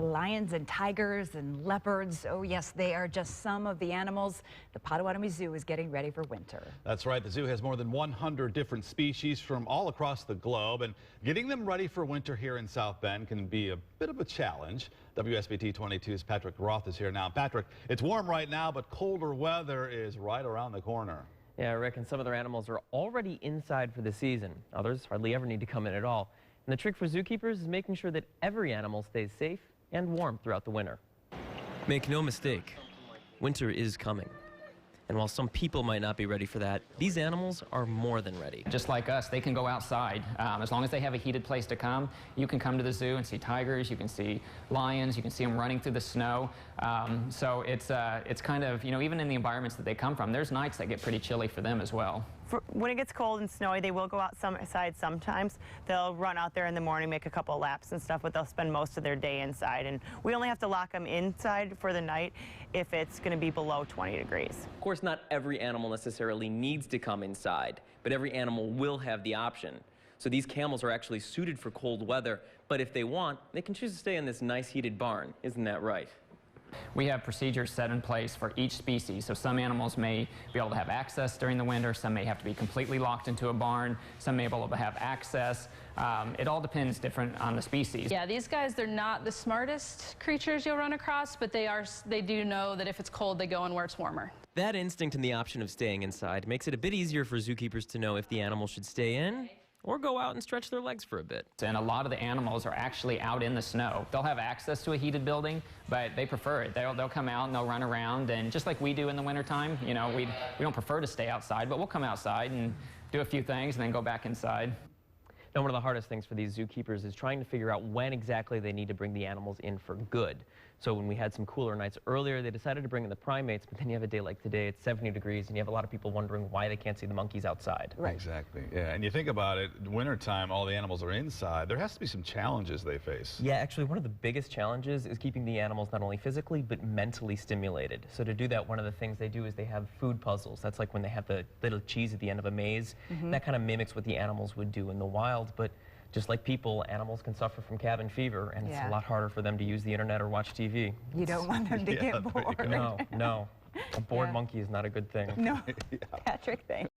Lions and tigers and leopards. Oh, yes, they are just some of the animals the Potawatomi Zoo is getting ready for winter. That's right. The zoo has more than 100 different species from all across the globe, and getting them ready for winter here in South Bend can be a bit of a challenge. WSBT-22's Patrick Roth is here now. Patrick, it's warm right now, but colder weather is right around the corner. Yeah, Rick, and some of their animals are already inside for the season. Others hardly ever need to come in at all. And the trick for zookeepers is making sure that every animal stays safe and warm throughout the winter. Make no mistake, winter is coming. And while some people might not be ready for that, these animals are more than ready. Just like us, they can go outside. As long as they have a heated place to come, you can come to the zoo and see tigers, you can see lions, you can see them running through the snow. So it's kind of, even in the environments that they come from, there's nights that get pretty chilly for them as well. When it gets cold and snowy, they will go outside sometimes. They'll run out there in the morning, make a couple of laps and stuff, but they'll spend most of their day inside. And we only have to lock them inside for the night if it's going to be below 20 degrees. Of course, not every animal necessarily needs to come inside, but every animal will have the option. So these camels are actually suited for cold weather, but if they want, they can choose to stay in this nice heated barn. Isn't that right? We have procedures set in place for each species. So some animals may be able to have access during the winter, some may have to be completely locked into a barn, some may be able to have access. It all depends different on the species. Yeah, these guys, they're not the smartest creatures you'll run across, but they do know that if it's cold, they go in where it's warmer. That instinct and the option of staying inside makes it a bit easier for zookeepers to know if the animal should stay in or go out and stretch their legs for a bit. And a lot of the animals are actually out in the snow. They'll have access to a heated building, but they prefer it. They'll come out and they'll run around, and just like we do in the wintertime, we don't prefer to stay outside, but we'll come outside and do a few things and then go back inside. Now, one of the hardest things for these zookeepers is trying to figure out when exactly they need to bring the animals in for good. So when we had some cooler nights earlier, they decided to bring in the primates, but then you have a day like today, it's 70 degrees, and you have a lot of people wondering why they can't see the monkeys outside. Right. Exactly. Yeah, and you think about it, wintertime, all the animals are inside. There has to be some challenges they face. Yeah, actually, one of the biggest challenges is keeping the animals not only physically, but mentally stimulated. So to do that, one of the things they do is they have food puzzles. That's like when they have the little cheese at the end of a maze. That kind of mimics what the animals would do in the wild, but just like people, animals can suffer from cabin fever, and it's a lot harder for them to use the internet or watch TV. You don't want them to get bored. No. A bored monkey is not a good thing. No. Patrick, thanks.